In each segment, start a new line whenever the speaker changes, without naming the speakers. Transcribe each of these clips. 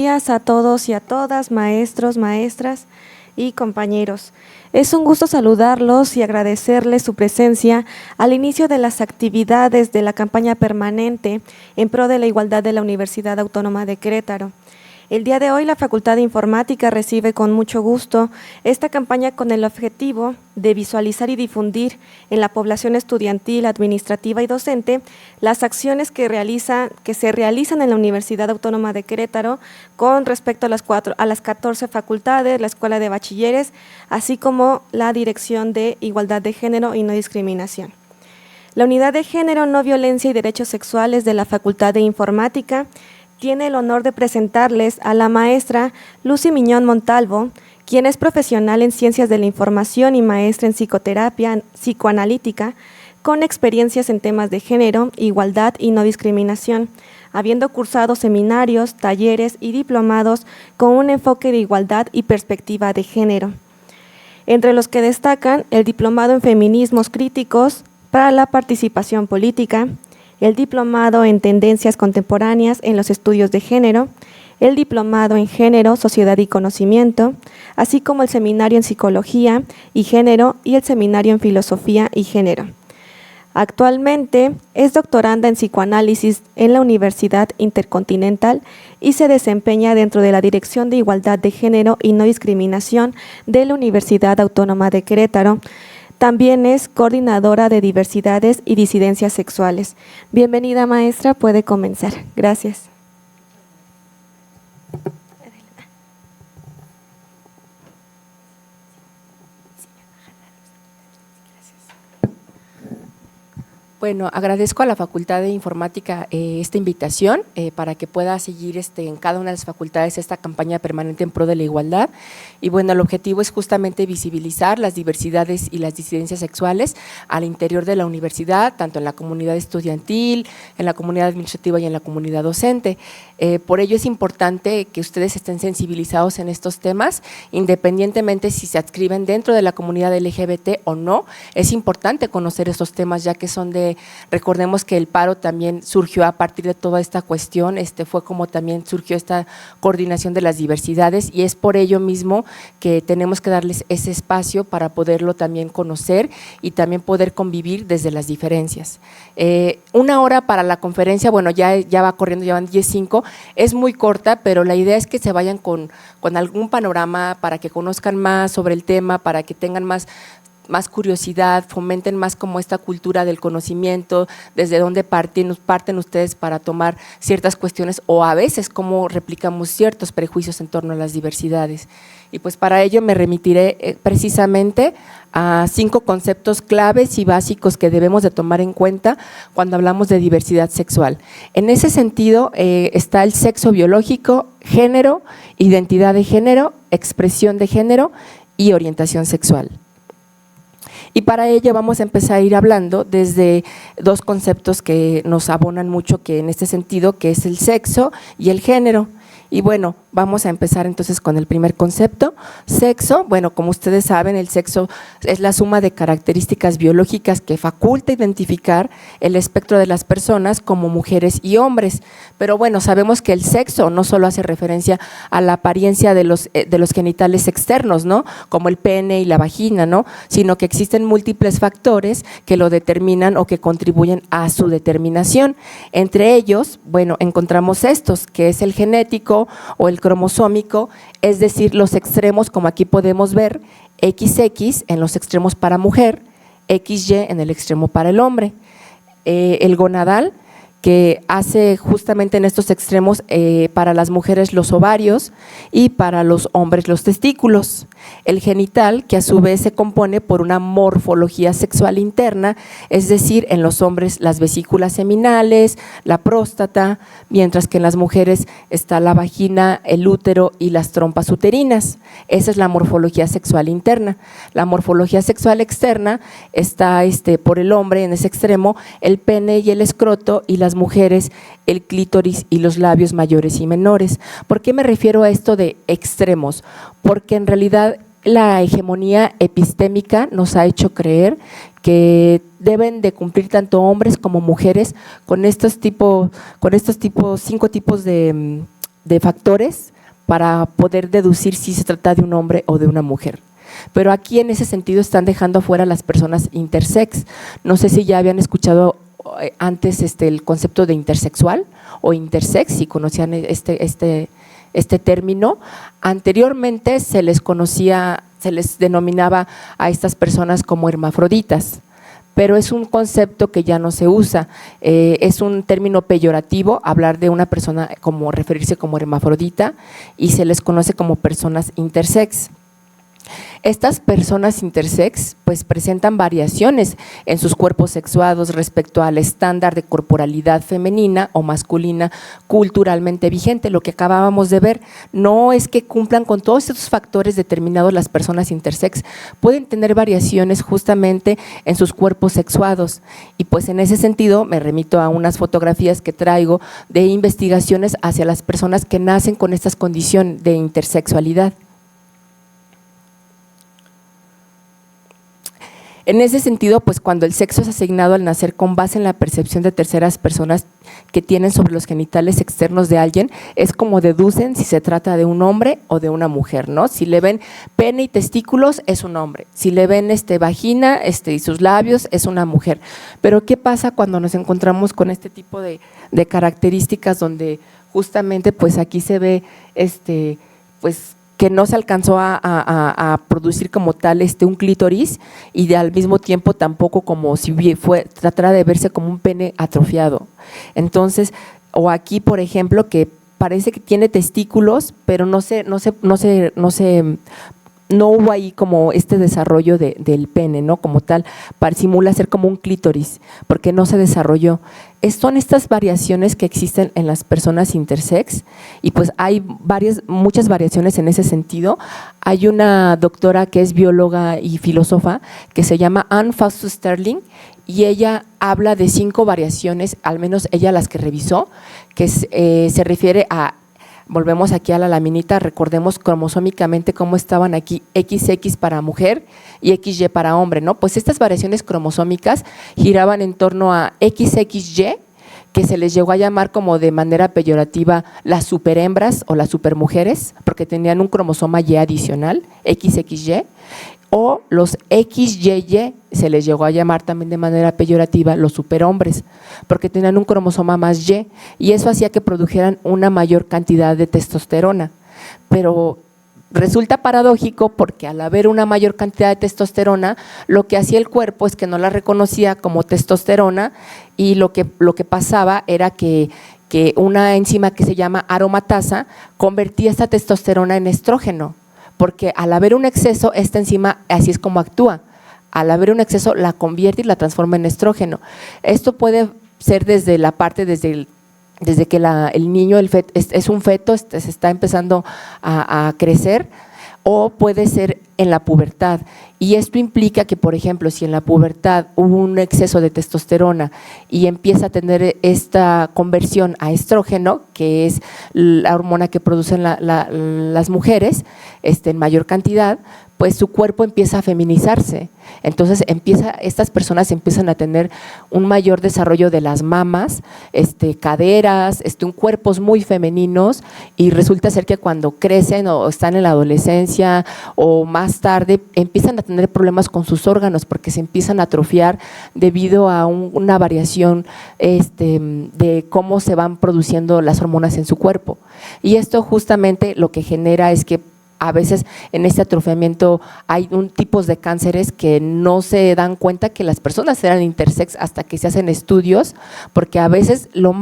Días a todos y a todas, maestros, maestras y compañeros. Es un gusto saludarlos y agradecerles su presencia al inicio de las actividades de la campaña permanente en pro de la igualdad de la Universidad Autónoma de Querétaro. El día de hoy la Facultad de Informática recibe con mucho gusto esta campaña con el objetivo de visualizar y difundir en la población estudiantil, administrativa y docente las acciones que se realizan en la Universidad Autónoma de Querétaro con respecto a las 14 facultades, la Escuela de Bachilleres, así como la Dirección de Igualdad de Género y No Discriminación. La Unidad de Género, No Violencia y Derechos Sexuales de la Facultad de Informática tiene el honor de presentarles a la maestra Lucy Miñón Montalvo, quien es profesional en Ciencias de la Información y maestra en Psicoterapia Psicoanalítica, con experiencias en temas de género, igualdad y no discriminación, habiendo cursado seminarios, talleres y diplomados con un enfoque de igualdad y perspectiva de género. Entre los que destacan el diplomado en Feminismos Críticos para la Participación Política, el diplomado en Tendencias Contemporáneas en los Estudios de Género, el diplomado en Género, Sociedad y Conocimiento, así como el seminario en Psicología y Género y el seminario en Filosofía y Género. Actualmente es doctoranda en Psicoanálisis en la Universidad Intercontinental y se desempeña dentro de la Dirección de Igualdad de Género y No Discriminación de la Universidad Autónoma de Querétaro. También es coordinadora de diversidades y disidencias sexuales. Bienvenida, maestra, puede comenzar. Gracias.
Bueno, agradezco a la Facultad de Informática esta invitación para que pueda seguir en cada una de las facultades esta campaña permanente en pro de la igualdad. Y bueno, el objetivo es justamente visibilizar las diversidades y las disidencias sexuales al interior de la universidad, tanto en la comunidad estudiantil, en la comunidad administrativa y en la comunidad docente. Por ello es importante que ustedes estén sensibilizados en estos temas, independientemente si se adscriben dentro de la comunidad LGBT o no. Es importante conocer estos temas ya que son recordemos que el paro también surgió a partir de toda esta cuestión, fue como también surgió esta coordinación de las diversidades y es por ello mismo que tenemos que darles ese espacio para poderlo también conocer y también poder convivir desde las diferencias. Una hora para la conferencia, bueno, ya va corriendo, ya van 10:05, es muy corta, pero la idea es que se vayan con algún panorama para que conozcan más sobre el tema, para que tengan más curiosidad, fomenten más como esta cultura del conocimiento, desde dónde parten ustedes para tomar ciertas cuestiones o a veces cómo replicamos ciertos prejuicios en torno a las diversidades. Y pues para ello me remitiré precisamente a 5 conceptos claves y básicos que debemos de tomar en cuenta cuando hablamos de diversidad sexual. En ese sentido está el sexo biológico, género, identidad de género, expresión de género y orientación sexual. Y para ello vamos a empezar a ir hablando desde 2 conceptos que nos abonan mucho que en este sentido, que es el sexo y el género. Y bueno, vamos a empezar entonces con el primer concepto, sexo. Bueno, como ustedes saben, el sexo es la suma de características biológicas que faculta identificar el espectro de las personas como mujeres y hombres. Pero bueno, sabemos que el sexo no solo hace referencia a la apariencia de los genitales externos, ¿no? Como el pene y la vagina, ¿no? Sino que existen múltiples factores que lo determinan o que contribuyen a su determinación. Entre ellos, bueno, encontramos estos, que es el genético o el cromosómico, es decir, los extremos, como aquí podemos ver, XX en los extremos para mujer, XY en el extremo para el hombre. El gonadal, que hace justamente en estos extremos para las mujeres los ovarios y para los hombres los testículos. El genital, que a su vez se compone por una morfología sexual interna, es decir, en los hombres las vesículas seminales, la próstata, mientras que en las mujeres está la vagina, el útero y las trompas uterinas. Esa es la morfología sexual interna. La morfología sexual externa está por el hombre en ese extremo, el pene y el escroto, y las mujeres el clítoris y los labios mayores y menores. ¿Por qué me refiero a esto de extremos? Porque en realidad la hegemonía epistémica nos ha hecho creer que deben de cumplir tanto hombres como mujeres con estos 5 tipos de de factores para poder deducir si se trata de un hombre o de una mujer. Pero aquí en ese sentido están dejando afuera las personas intersex. No sé si ya habían escuchado antes el concepto de intersexual o intersex, si conocían este término. Anteriormente se les denominaba a estas personas como hermafroditas, pero es un concepto que ya no se usa, es un término peyorativo hablar de una persona como referirse como hermafrodita y se les conoce como personas intersex. Estas personas intersex pues presentan variaciones en sus cuerpos sexuados respecto al estándar de corporalidad femenina o masculina culturalmente vigente. Lo que acabábamos de ver no es que cumplan con todos estos factores determinados. Las personas intersex pueden tener variaciones justamente en sus cuerpos sexuados y pues en ese sentido me remito a unas fotografías que traigo de investigaciones hacia las personas que nacen con estas condiciones de intersexualidad. En ese sentido, pues cuando el sexo es asignado al nacer con base en la percepción de terceras personas que tienen sobre los genitales externos de alguien, es como deducen si se trata de un hombre o de una mujer, ¿no? Si le ven pene y testículos, es un hombre. Si le ven vagina y sus labios, es una mujer. Pero ¿qué pasa cuando nos encontramos con este tipo de características donde justamente pues aquí se ve pues que no se alcanzó a producir como tal un clítoris y al mismo tiempo tampoco como si tratara de verse como un pene atrofiado? Entonces, o aquí por ejemplo que parece que tiene testículos, pero no hubo ahí como desarrollo del pene, ¿no? Como tal, simula ser como un clítoris, porque no se desarrolló. Son estas variaciones que existen en las personas intersex y pues hay muchas variaciones en ese sentido. Hay una doctora que es bióloga y filósofa que se llama Anne Faustus Sterling y ella habla de 5 variaciones, al menos ella las que revisó, que se refiere a… Volvemos aquí a la laminita, recordemos cromosómicamente cómo estaban aquí XX para mujer y XY para hombre, ¿no? Pues estas variaciones cromosómicas giraban en torno a XXY, que se les llegó a llamar como de manera peyorativa las superhembras o las supermujeres, porque tenían un cromosoma Y adicional, XXY, o los XYY, se les llegó a llamar también de manera peyorativa los superhombres, porque tenían un cromosoma más Y, y eso hacía que produjeran una mayor cantidad de testosterona. Pero resulta paradójico porque al haber una mayor cantidad de testosterona, lo que hacía el cuerpo es que no la reconocía como testosterona y lo que pasaba era que una enzima que se llama aromatasa convertía esta testosterona en estrógeno, porque al haber un exceso, esta enzima así es como actúa. Al haber un exceso la convierte y la transforma en estrógeno. Esto puede ser desde que el niño es un feto, se está empezando a crecer, o puede ser en la pubertad. Y esto implica que, por ejemplo, si en la pubertad hubo un exceso de testosterona y empieza a tener esta conversión a estrógeno, que es la hormona que producen las mujeres en mayor cantidad, pues su cuerpo empieza a feminizarse. Entonces estas personas empiezan a tener un mayor desarrollo de las mamas, caderas, cuerpos muy femeninos, y resulta ser que cuando crecen o están en la adolescencia o más tarde empiezan a tener problemas con sus órganos porque se empiezan a atrofiar debido a una variación de cómo se van produciendo las hormonas en su cuerpo. Y esto justamente lo que genera es que a veces en este atrofiamiento hay tipos de cánceres que no se dan cuenta que las personas eran intersex hasta que se hacen estudios, porque a veces lo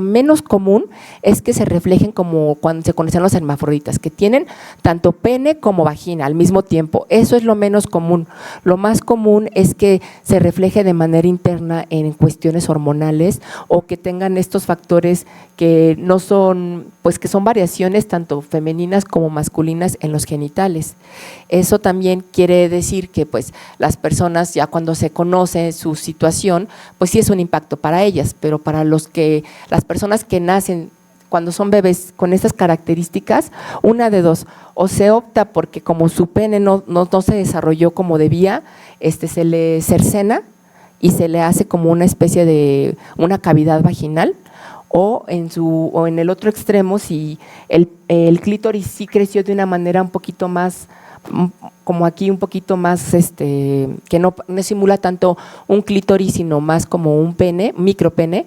menos común es que se reflejen como cuando se conocen los hermafroditas, que tienen tanto pene como vagina al mismo tiempo. Eso es lo menos común. Lo más común es que se refleje de manera interna en cuestiones hormonales o que tengan estos factores que no son, pues que son variaciones tanto femeninas como masculinas en los genitales. Eso también quiere decir que pues las personas ya cuando se conoce su situación, pues sí es un impacto para ellas, pero para las personas que nacen cuando son bebés con estas características, una de dos, o se opta porque como su pene no se desarrolló como debía, se le cercena y se le hace como una especie de una cavidad vaginal, o en el otro extremo, si el clítoris sí creció de una manera un poquito más, como aquí un poquito más, que no simula tanto un clítoris, sino más como un pene, micropene,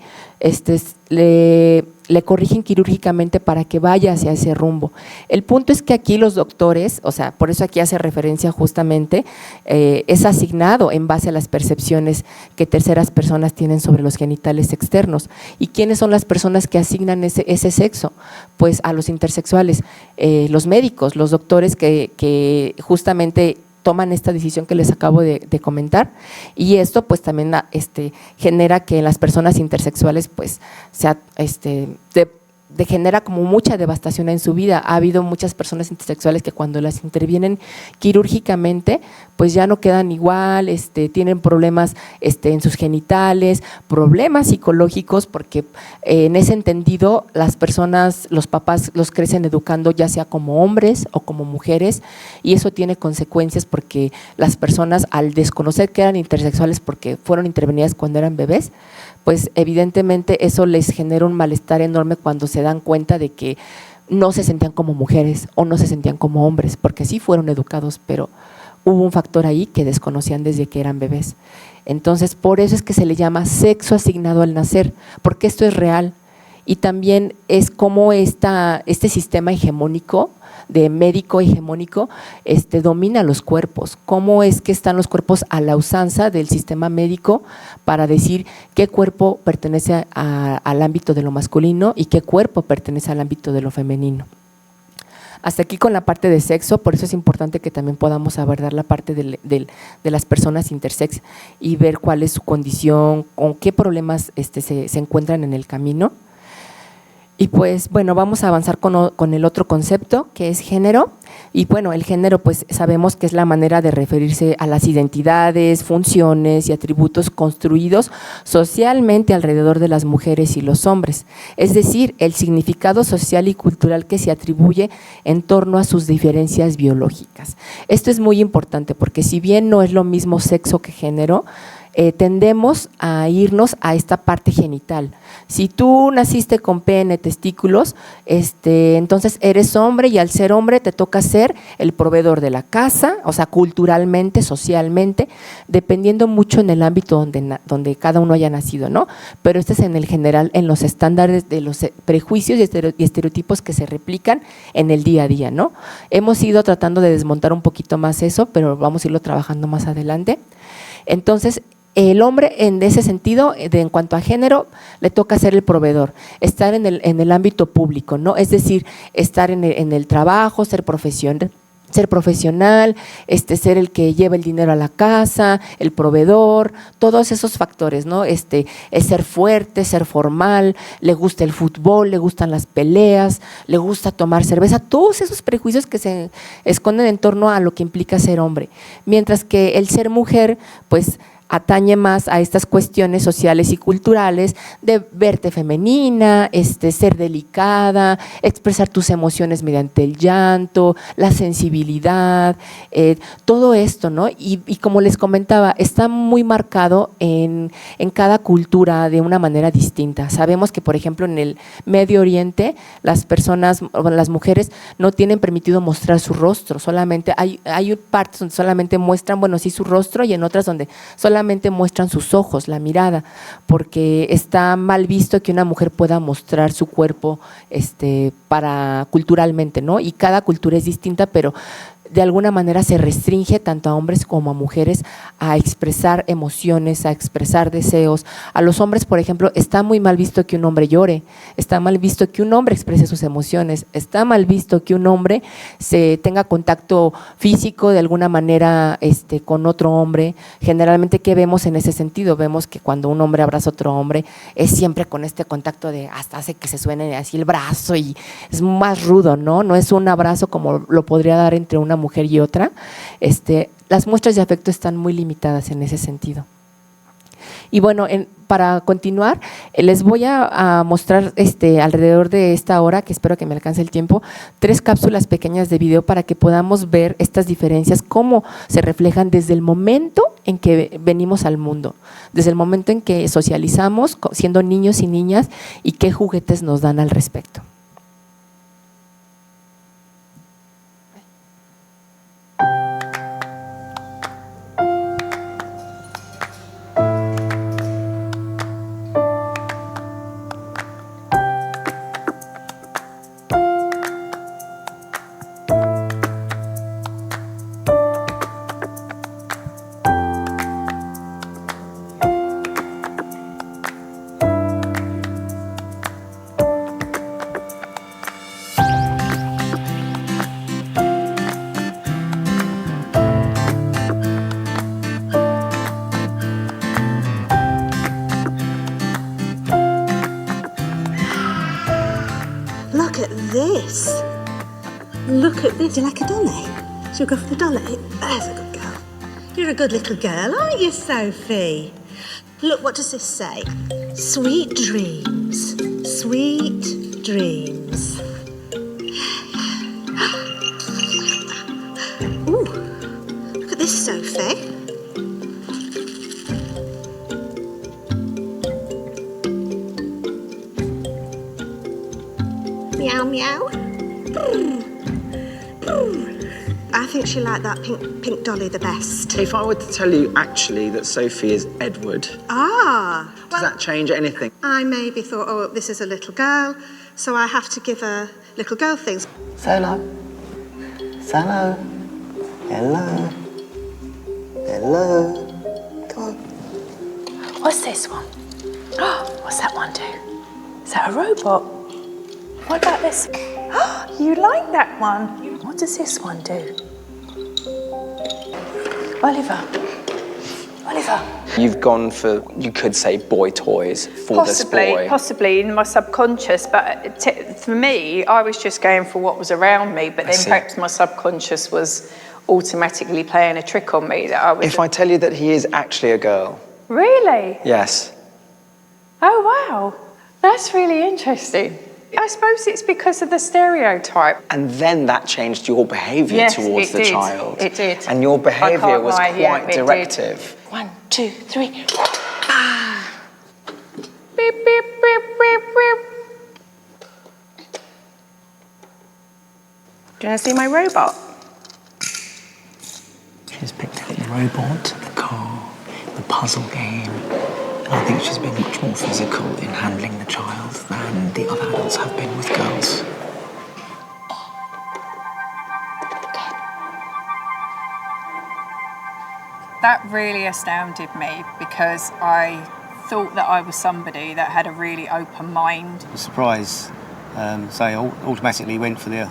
le corrigen quirúrgicamente para que vaya hacia ese rumbo. El punto es que aquí los doctores, o sea, por eso aquí hace referencia justamente, es asignado en base a las percepciones que terceras personas tienen sobre los genitales externos. ¿Y quiénes son las personas que asignan ese sexo? Pues a los intersexuales, los médicos, los doctores que justamente toman esta decisión que les acabo de comentar, y esto pues también genera que en las personas intersexuales pues genera como mucha devastación en su vida. Ha habido muchas personas intersexuales que cuando las intervienen quirúrgicamente pues ya no quedan igual, tienen problemas en sus genitales, problemas psicológicos, porque en ese entendido las personas, los papás los crecen educando ya sea como hombres o como mujeres, y eso tiene consecuencias porque las personas, al desconocer que eran intersexuales porque fueron intervenidas cuando eran bebés, pues evidentemente eso les genera un malestar enorme cuando se dan cuenta de que no se sentían como mujeres o no se sentían como hombres, porque sí fueron educados, pero hubo un factor ahí que desconocían desde que eran bebés. Entonces, por eso es que se le llama sexo asignado al nacer, porque esto es real, y también es como este sistema hegemónico, de médico hegemónico, domina los cuerpos. ¿Cómo es que están los cuerpos a la usanza del sistema médico para decir qué cuerpo pertenece al ámbito de lo masculino y qué cuerpo pertenece al ámbito de lo femenino? Hasta aquí con la parte de sexo, por eso es importante que también podamos abordar la parte de las personas intersex y ver cuál es su condición, con qué problemas se encuentran en el camino. Y pues bueno, vamos a avanzar con el otro concepto, que es género. Y bueno, el género pues sabemos que es la manera de referirse a las identidades, funciones y atributos construidos socialmente alrededor de las mujeres y los hombres, es decir, el significado social y cultural que se atribuye en torno a sus diferencias biológicas. Esto es muy importante porque si bien no es lo mismo sexo que género, tendemos a irnos a esta parte genital. Si tú naciste con pene, testículos, entonces eres hombre, y al ser hombre te toca ser el proveedor de la casa, o sea, culturalmente, socialmente, dependiendo mucho en el ámbito donde cada uno haya nacido, ¿no? Pero este es en el general, en los estándares de los prejuicios y estereotipos que se replican en el día a día, ¿no? Hemos ido tratando de desmontar un poquito más eso, pero vamos a irlo trabajando más adelante. Entonces, el hombre en ese sentido, en cuanto a género, le toca ser el proveedor, estar en el ámbito público, ¿no? Es decir, estar en el trabajo, ser profesional, ser el que lleva el dinero a la casa, el proveedor, todos esos factores, ¿no? Es ser fuerte, ser formal, le gusta el fútbol, le gustan las peleas, le gusta tomar cerveza, todos esos prejuicios que se esconden en torno a lo que implica ser hombre, mientras que el ser mujer, pues atañe más a estas cuestiones sociales y culturales de verte femenina, ser delicada, expresar tus emociones mediante el llanto, la sensibilidad, todo esto, ¿no? Y como les comentaba, está muy marcado en cada cultura de una manera distinta. Sabemos que, por ejemplo, en el Medio Oriente, las mujeres no tienen permitido mostrar su rostro, solamente hay partes donde solamente muestran, bueno, sí, su rostro, y en otras donde solamente muestran sus ojos, la mirada, porque está mal visto que una mujer pueda mostrar su cuerpo culturalmente, ¿no? Y cada cultura es distinta, pero de alguna manera se restringe tanto a hombres como a mujeres a expresar emociones, a expresar deseos. A los hombres, por ejemplo, está muy mal visto que un hombre llore, está mal visto que un hombre exprese sus emociones, está mal visto que un hombre se tenga contacto físico de alguna manera con otro hombre. Generalmente, ¿qué vemos en ese sentido? Vemos que cuando un hombre abraza a otro hombre es siempre con este contacto de hasta hace que se suene así el brazo y es más rudo, ¿no? No es un abrazo como lo podría dar entre una mujer y otra. Las muestras de afecto están muy limitadas en ese sentido. Y bueno, para continuar, les voy a mostrar alrededor de esta hora, que espero que me alcance el tiempo, 3 cápsulas pequeñas de video para que podamos ver estas diferencias, cómo se reflejan desde el momento en que venimos al mundo, desde el momento en que socializamos siendo niños y niñas y qué juguetes nos dan al respecto.
Look at this. Look at this. Do you like a dolly? Shall we go for the dolly? There's a good girl. You're a good little girl, aren't you, Sophie? Look, what does this say? Sweet dreams. Sweet dreams. Ooh, look at this, Sophie. Meow, meow. I think she liked that pink dolly the best.
If I were to tell you actually that Sophie is Edward,
Ah.
does that change anything?
I maybe thought, oh, this is a little girl, so I have to give her little girl things.
Say hello. Say hello. Hello. Hello. Come on.
What's this one? What's that one do? Is that a robot? What about this? You like that one? What does this one do? Oliver. Oliver.
You've gone for, you could say, boy toys for this boy.
Possibly in my subconscious, but for me, I was just going for what was around me, but then perhaps my subconscious was automatically playing a trick on me that I was...
If I tell you that he is actually a girl.
Really?
Yes.
Oh, wow. That's really interesting. I suppose it's because of the stereotype.
And then that changed your behaviour towards the child.
It did.
And your behaviour was quite directive.
Did. 1, 2, 3. Ah. Beep, beep, beep, beep, beep. Do you want to see my robot?
She's picked up the robot, the car, the puzzle game. And I think she's been much more physical in handling the child than the other adults have been with girls.
That really astounded me because I thought that I was somebody that had a really open mind.
I was surprised. So I automatically went for the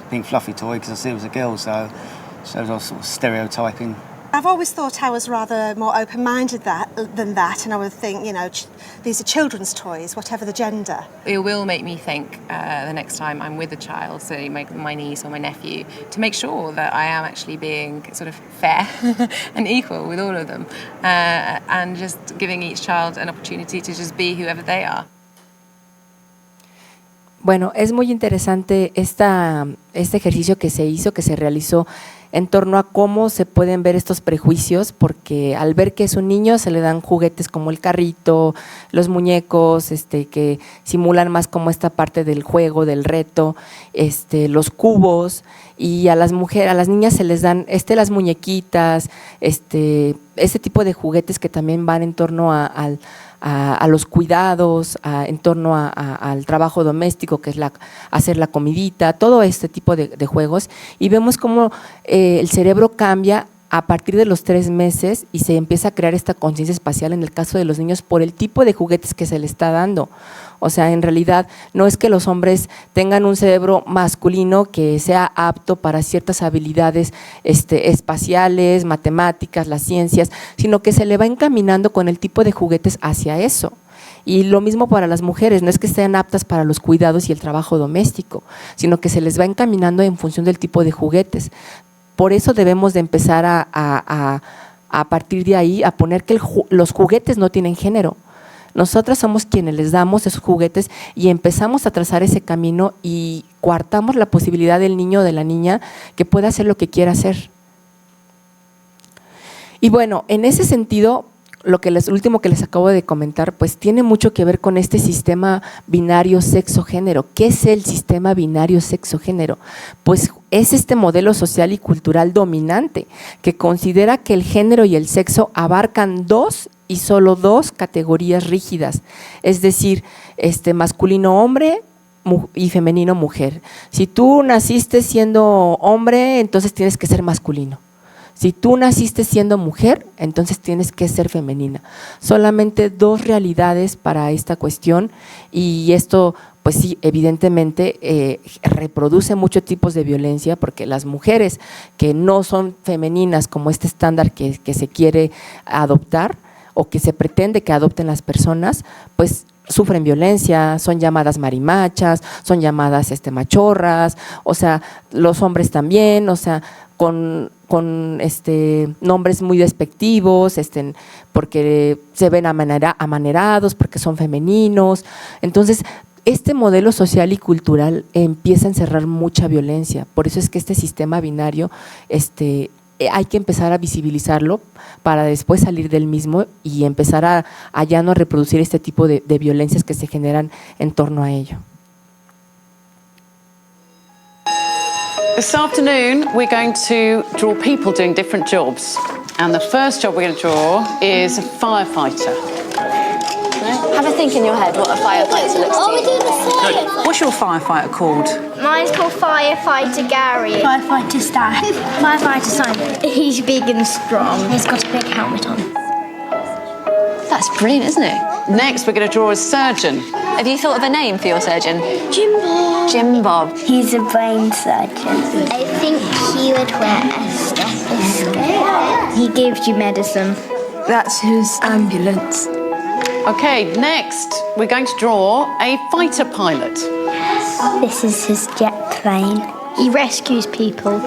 pink fluffy toy because I said it was a girl, so I was sort of stereotyping.
I've always thought I was rather more open-minded than that, and I would think, you know, these are children's toys, whatever the gender.
It will make me think the next time I'm with a child, so my niece or my nephew, to make sure that I am actually being sort of fair and equal with all of them, and just giving each child an opportunity to just be whoever they are.
Bueno, es muy interesante este ejercicio que se hizo, que se realizó en torno a cómo se pueden ver estos prejuicios, porque al ver que es un niño se le dan juguetes como el carrito, los muñecos, que simulan más como esta parte del juego, del reto, los cubos, y a las niñas se les dan las muñequitas, este tipo de juguetes que también van en torno a los cuidados, en torno al trabajo doméstico, que es hacer la comidita, todo este tipo de juegos, y vemos cómo el cerebro cambia a partir de los 3 meses y se empieza a crear esta conciencia espacial en el caso de los niños por el tipo de juguetes que se le está dando. O sea, en realidad no es que los hombres tengan un cerebro masculino que sea apto para ciertas habilidades espaciales, matemáticas, las ciencias, sino que se le va encaminando con el tipo de juguetes hacia eso. Y lo mismo para las mujeres, no es que sean aptas para los cuidados y el trabajo doméstico, sino que se les va encaminando en función del tipo de juguetes. Por eso debemos de empezar a partir de ahí a poner que los juguetes no tienen género. Nosotras somos quienes les damos esos juguetes y empezamos a trazar ese camino y coartamos la posibilidad del niño o de la niña que pueda hacer lo que quiera hacer. Y bueno, en ese sentido, lo último que les acabo de comentar, pues tiene mucho que ver con este sistema binario sexo-género. ¿Qué es el sistema binario sexo-género? Pues es este modelo social y cultural dominante que considera que el género y el sexo abarcan dos y solo dos categorías rígidas, es decir, masculino-hombre y femenino-mujer. Si tú naciste siendo hombre, entonces tienes que ser masculino. Si tú naciste siendo mujer, entonces tienes que ser femenina. Solamente dos realidades para esta cuestión, y esto, pues sí, evidentemente reproduce muchos tipos de violencia, porque las mujeres que no son femeninas como este estándar que se quiere adoptar o que se pretende que adopten las personas, pues sufren violencia, son llamadas marimachas, son llamadas machorras, o sea, los hombres también, o sea, con nombres muy despectivos, porque se ven amanerados, porque son femeninos. Entonces, este modelo social y cultural empieza a encerrar mucha violencia. Por eso es que este sistema binario hay que empezar a visibilizarlo para después salir del mismo y empezar a ya no reproducir este tipo de violencias que se generan en torno a ello.
This afternoon, we're going to draw people doing different jobs. And the first job we're going to draw is a firefighter.
Have a think in your head what a firefighter looks like.
Oh, we're doing the same.
What's your firefighter called?
Mine's called Firefighter Gary.
Firefighter Stan.
Firefighter Simon.
He's big and strong.
He's got a big helmet on. That's brilliant, isn't it?
Next, we're going to draw a surgeon.
Have you thought of a name for your surgeon?
Jim Bob.
Jim Bob.
He's a brain surgeon. I think he would wear a stethoscope. He gives you medicine.
That's his ambulance.
Okay, next, we're going to draw a fighter pilot.
This is his jet plane. He rescues people.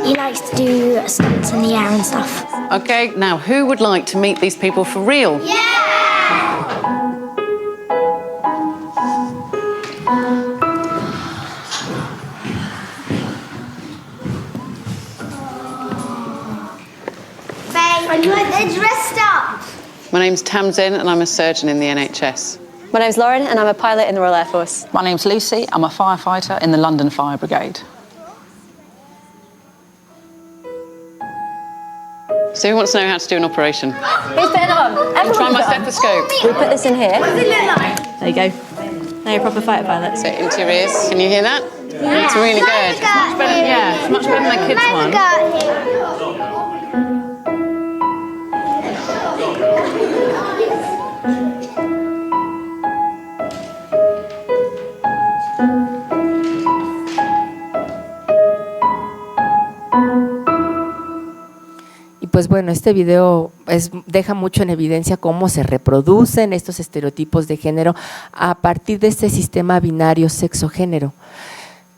He likes to do stunts in the air and stuff.
Okay, now who would like to meet these people for real?
And they're dressed up.
My name's Tamsin and I'm a surgeon in the NHS.
My name's Lauren and I'm a pilot in the Royal Air Force.
My name's Lucy. I'm a firefighter in the London Fire Brigade.
So who wants to know how to do an operation?
Who's putting it on?
I'll try
Everyone's
my
on.
stethoscope.
We put this in here.
What does it look like?
There you go. Now you're a proper fighter pilot.
So into your ears. Can you hear that?
Yeah.
It's really good.
It's much better,
yeah, it's much better than the kids' one.
Pues bueno, este video deja mucho en evidencia cómo se reproducen estos estereotipos de género a partir de este sistema binario sexo-género.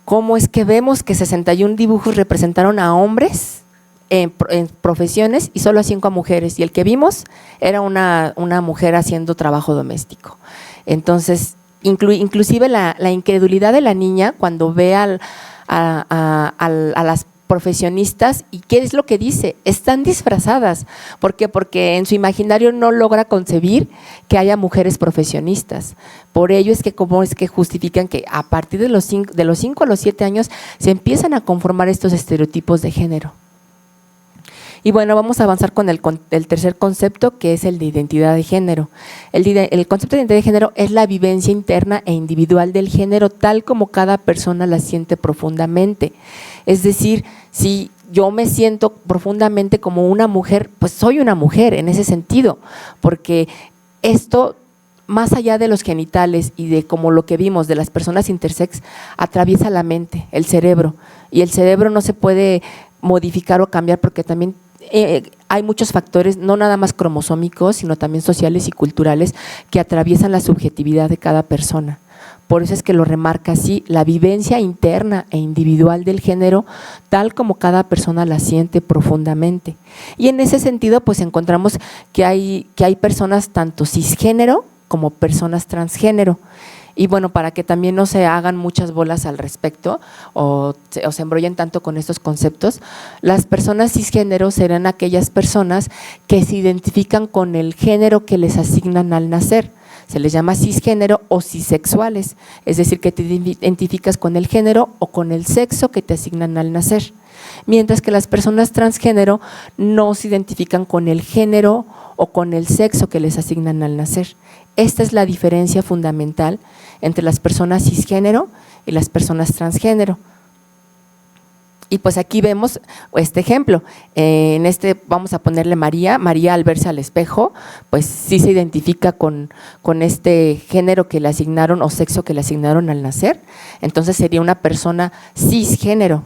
Cómo es que vemos que 61 dibujos representaron a hombres en profesiones y solo a 5 a mujeres, y el que vimos era una mujer haciendo trabajo doméstico. Entonces, inclusive la incredulidad de la niña cuando ve a las profesionistas, y ¿qué es lo que dice? Están disfrazadas. ¿Por qué? Porque en su imaginario no logra concebir que haya mujeres profesionistas. Por ello es que justifican que a partir de los 5 a los 7 años se empiezan a conformar estos estereotipos de género. Y bueno, vamos a avanzar con el tercer concepto, que es el de identidad de género. El concepto de identidad de género es la vivencia interna e individual del género tal como cada persona la siente profundamente. Es decir, si yo me siento profundamente como una mujer, pues soy una mujer en ese sentido, porque esto, más allá de los genitales y de como lo que vimos de las personas intersex, atraviesa la mente, el cerebro, y el cerebro no se puede modificar o cambiar porque también hay muchos factores, no nada más cromosómicos, sino también sociales y culturales, que atraviesan la subjetividad de cada persona. Por eso es que lo remarca así, la vivencia interna e individual del género, tal como cada persona la siente profundamente. Y en ese sentido, pues encontramos que hay personas tanto cisgénero como personas transgénero. Y bueno, para que también no se hagan muchas bolas al respecto o se embrollen tanto con estos conceptos, las personas cisgénero serán aquellas personas que se identifican con el género que les asignan al nacer. Se les llama cisgénero o cisexuales, es decir, que te identificas con el género o con el sexo que te asignan al nacer. Mientras que las personas transgénero no se identifican con el género o con el sexo que les asignan al nacer. Esta es la diferencia fundamental entre las personas cisgénero y las personas transgénero. Y pues aquí vemos este ejemplo. En este vamos a ponerle María. María, al verse al espejo, pues sí se identifica con este género que le asignaron o sexo que le asignaron al nacer. Entonces sería una persona cisgénero.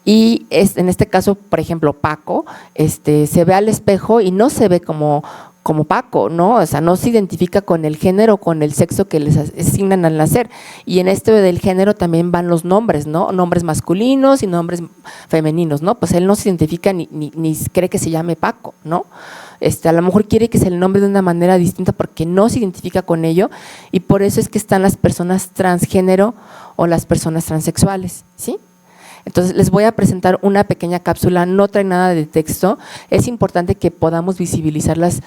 Y en este caso, por ejemplo, Paco, se ve al espejo y no se ve como Paco, ¿no? O sea, no se identifica con el género o con el sexo que les asignan al nacer. Y en esto del género también van los nombres, ¿no? Nombres masculinos y nombres femeninos, ¿no? Pues él no se identifica ni cree que se llame Paco, ¿no? A lo mejor quiere que se le nombre de una manera distinta porque no se identifica con ello, y por eso es que están las personas transgénero o las personas transexuales, ¿sí? Entonces les voy a presentar una pequeña cápsula, no trae nada de texto. Es importante que podamos visibilizar las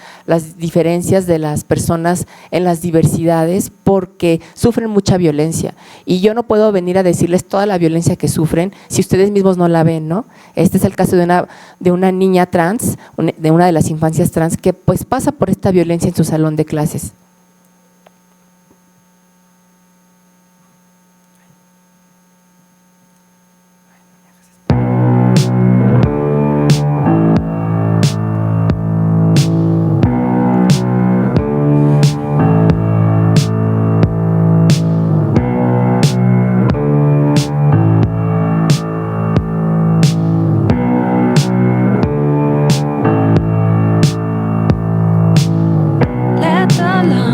diferencias de las personas en las diversidades porque sufren mucha violencia y yo no puedo venir a decirles toda la violencia que sufren si ustedes mismos no la ven, ¿no? Este es el caso de una niña trans, de una de las infancias trans que pues pasa por esta violencia en su salón de clases.
Let the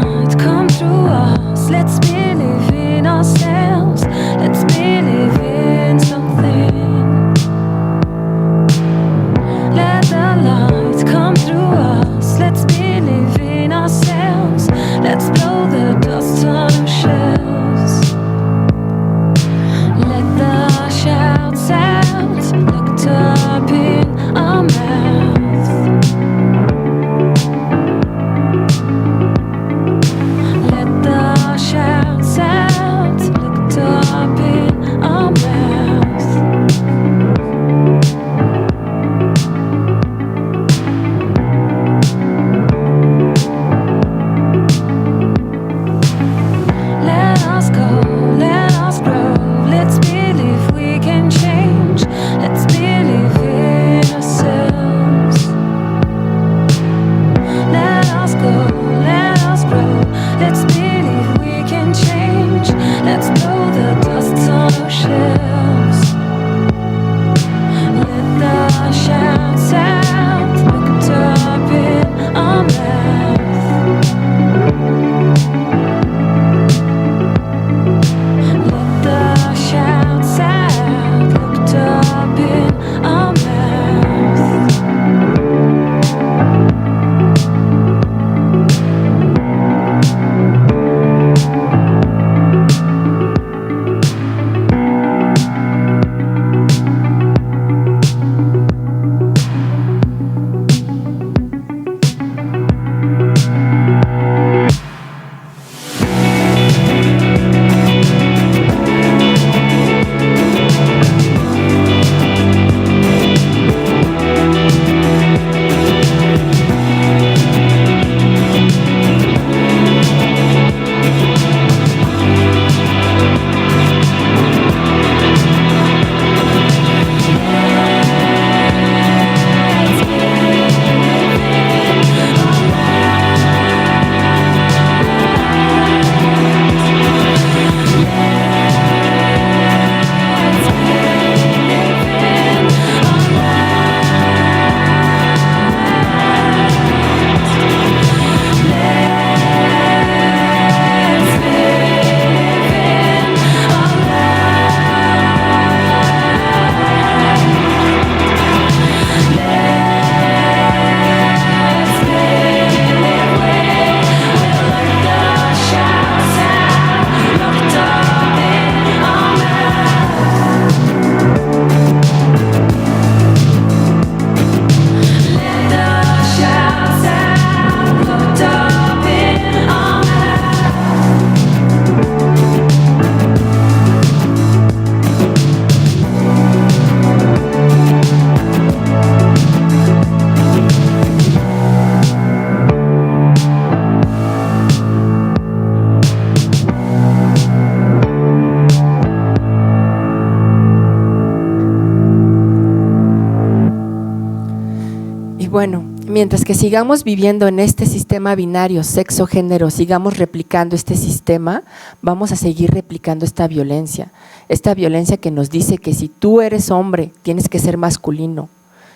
bueno, mientras que sigamos viviendo en este sistema binario, sexo, género, sigamos replicando este sistema, vamos a seguir replicando esta violencia que nos dice que si tú eres hombre, tienes que ser masculino,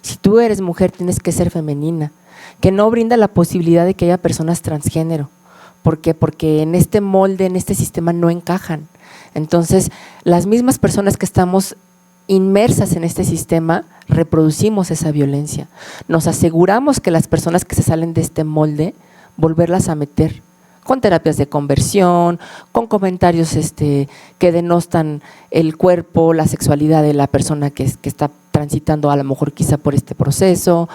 si tú eres mujer, tienes que ser femenina, que no brinda la posibilidad de que haya personas transgénero. ¿Por qué? Porque en este molde, en este sistema no encajan. Entonces, las mismas personas que estamos inmersas en este sistema, reproducimos esa violencia. Nos aseguramos que las personas que se salen de este molde, volverlas a meter con terapias de conversión, con comentarios que denostan el cuerpo, la sexualidad de la persona que está transitando a lo mejor quizá por este proceso.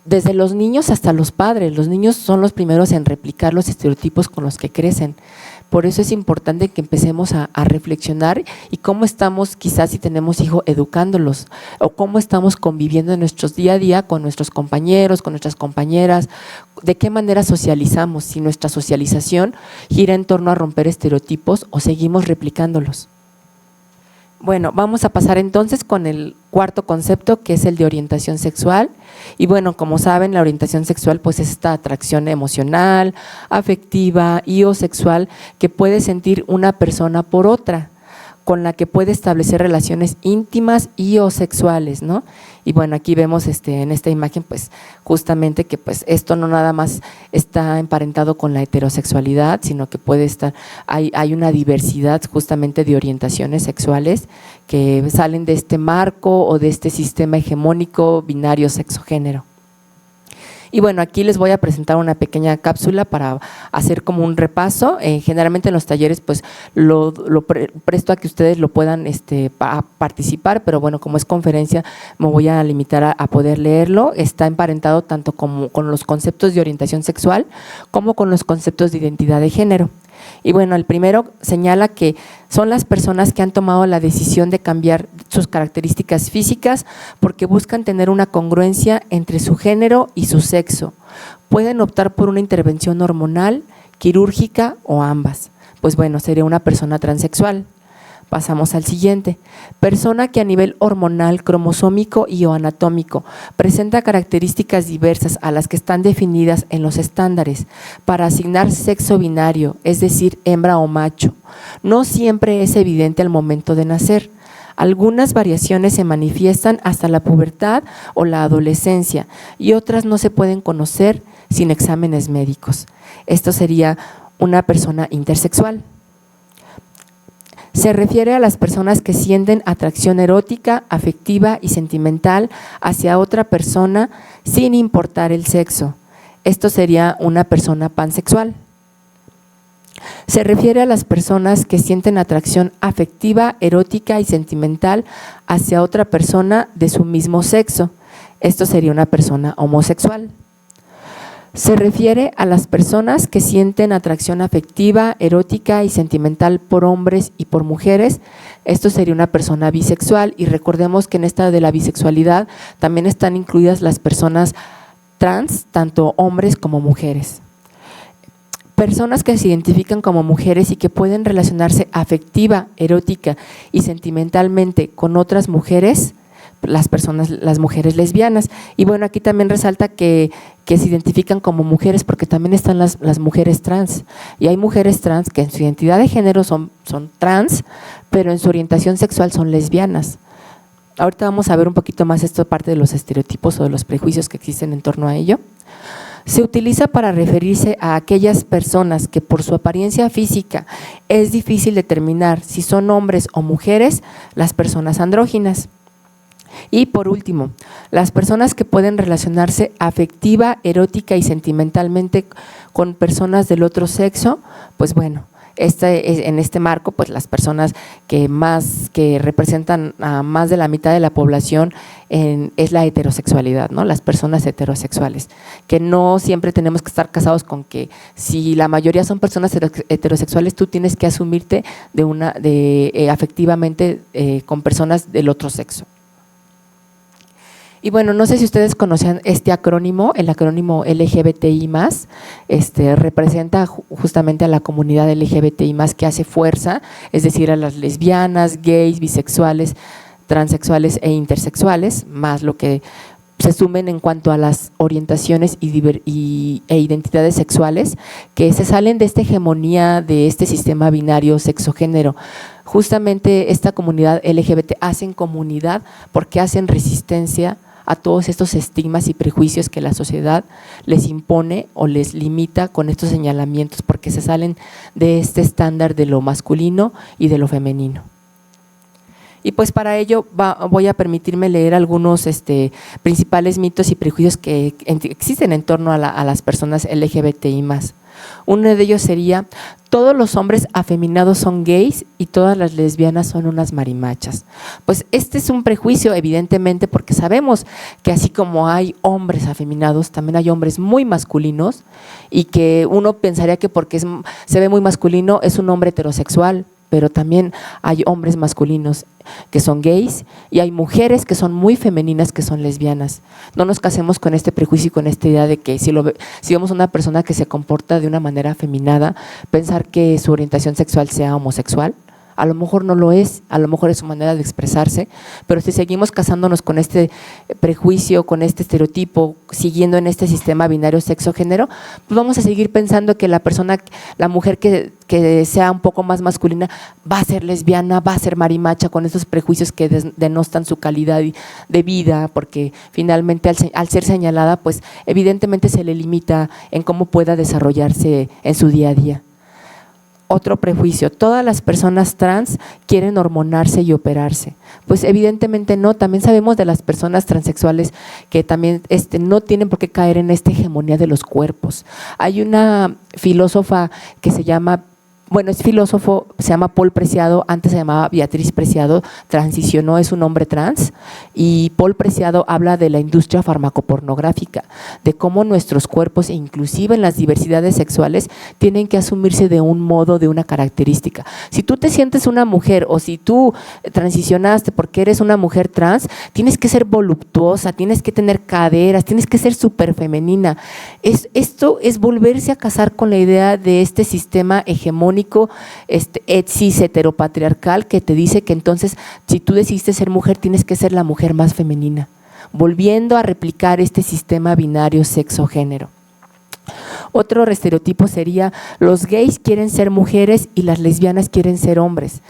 Desde los niños hasta los padres, los niños son los primeros en replicar los estereotipos con los que crecen. Por eso es importante que empecemos a reflexionar y cómo estamos, quizás si tenemos hijos, educándolos, o cómo estamos conviviendo en nuestros día a día con nuestros compañeros, con nuestras compañeras, de qué manera socializamos, si nuestra socialización gira en torno a romper estereotipos o seguimos replicándolos. Bueno, vamos a pasar entonces con el cuarto concepto, que es el de orientación sexual. Y bueno, como saben, la orientación sexual pues es esta atracción emocional, afectiva y o sexual que puede sentir una persona por otra, con la que puede establecer relaciones íntimas y o sexuales, ¿no? Y bueno, aquí vemos en esta imagen pues justamente que pues esto no nada más está emparentado con la heterosexualidad, sino que puede estar, hay una diversidad justamente de orientaciones sexuales que salen de este marco o de este sistema hegemónico binario sexo-género. Y bueno, aquí les voy a presentar una pequeña cápsula para hacer como un repaso. Generalmente en los talleres pues lo presto a que ustedes lo puedan participar, pero bueno, como es conferencia me voy a limitar a poder leerlo. Está emparentado tanto como con los conceptos de orientación sexual como con los conceptos de identidad de género. Y bueno, el primero señala que son las personas que han tomado la decisión de cambiar sus características físicas porque buscan tener una congruencia entre su género y su sexo. Pueden optar por una intervención hormonal, quirúrgica o ambas. Pues bueno, sería una persona transexual. Pasamos al siguiente. Persona que a nivel hormonal, cromosómico y o anatómico presenta características diversas a las que están definidas en los estándares para asignar sexo binario, es decir, hembra o macho. No siempre es evidente al momento de nacer. Algunas variaciones se manifiestan hasta la pubertad o la adolescencia y otras no se pueden conocer sin exámenes médicos. Esto sería una persona intersexual. Se refiere a las personas que sienten atracción erótica, afectiva y sentimental hacia otra persona sin importar el sexo. Esto sería una persona pansexual. Se refiere a las personas que sienten atracción afectiva, erótica y sentimental hacia otra persona de su mismo sexo. Esto sería una persona homosexual. Se refiere a las personas que sienten atracción afectiva, erótica y sentimental por hombres y por mujeres. Esto sería una persona bisexual y recordemos que en esta de la bisexualidad también están incluidas las personas trans, tanto hombres como mujeres. Personas que se identifican como mujeres y que pueden relacionarse afectiva, erótica y sentimentalmente con otras mujeres, las mujeres lesbianas. Y bueno, aquí también resalta que se identifican como mujeres porque también están las mujeres trans. Y hay mujeres trans que en su identidad de género son trans, pero en su orientación sexual son lesbianas. Ahorita vamos a ver un poquito más esto, parte de los estereotipos o de los prejuicios que existen en torno a ello. Se utiliza para referirse a aquellas personas que por su apariencia física es difícil determinar si son hombres o mujeres, las personas andróginas. Y por último, las personas que pueden relacionarse afectiva, erótica y sentimentalmente con personas del otro sexo, pues bueno, en este marco, pues las personas que representan a más de la mitad de la población es la heterosexualidad, ¿no? Las personas heterosexuales, que no siempre tenemos que estar casados con que si la mayoría son personas heterosexuales, tú tienes que asumirte afectivamente con personas del otro sexo. Y bueno, no sé si ustedes conocían este acrónimo, el acrónimo LGBTI+, representa justamente a la comunidad LGBTI+, que hace fuerza, es decir, a las lesbianas, gays, bisexuales, transexuales e intersexuales, más lo que se sumen en cuanto a las orientaciones e identidades sexuales, que se salen de esta hegemonía de este sistema binario sexo-género. Justamente esta comunidad LGBT hacen comunidad porque hacen resistencia a todos estos estigmas y prejuicios que la sociedad les impone o les limita con estos señalamientos, porque se salen de este estándar de lo masculino y de lo femenino. Y pues para ello voy a permitirme leer algunos principales mitos y prejuicios que existen en torno a las personas LGBTI+. Uno de ellos sería: todos los hombres afeminados son gays y todas las lesbianas son unas marimachas. Pues este es un prejuicio, evidentemente, porque sabemos que así como hay hombres afeminados, también hay hombres muy masculinos, y que uno pensaría que porque se ve muy masculino es un hombre heterosexual, pero también hay hombres masculinos que son gays y hay mujeres que son muy femeninas que son lesbianas. No nos casemos con este prejuicio y con esta idea de que si vemos a una persona que se comporta de una manera afeminada, pensar que su orientación sexual sea homosexual. A lo mejor no lo es, a lo mejor es su manera de expresarse, pero si seguimos casándonos con este prejuicio, con este estereotipo, siguiendo en este sistema binario sexo-género, pues vamos a seguir pensando que la mujer que sea un poco más masculina va a ser lesbiana, va a ser marimacha, con esos prejuicios que denostan su calidad de vida, porque finalmente al ser señalada, pues evidentemente se le limita en cómo pueda desarrollarse en su día a día. Otro prejuicio: todas las personas trans quieren hormonarse y operarse. Pues evidentemente no. También sabemos de las personas transexuales que también no tienen por qué caer en esta hegemonía de los cuerpos. Hay una filósofa que se llama, es filósofo, se llama Paul Preciado, antes se llamaba Beatriz Preciado, transicionó, es un hombre trans, y Paul Preciado habla de la industria farmacopornográfica, de cómo nuestros cuerpos, inclusive en las diversidades sexuales, tienen que asumirse de un modo, de una característica. Si tú te sientes una mujer o si tú transicionaste porque eres una mujer trans, tienes que ser voluptuosa, tienes que tener caderas, tienes que ser súper femenina. Esto es volverse a casar con la idea de este sistema hegemónico, cis heteropatriarcal, que te dice que entonces si tú decidiste ser mujer tienes que ser la mujer más femenina, volviendo a replicar este sistema binario sexo-género. Otro estereotipo sería: los gays quieren ser mujeres y las lesbianas quieren ser hombres.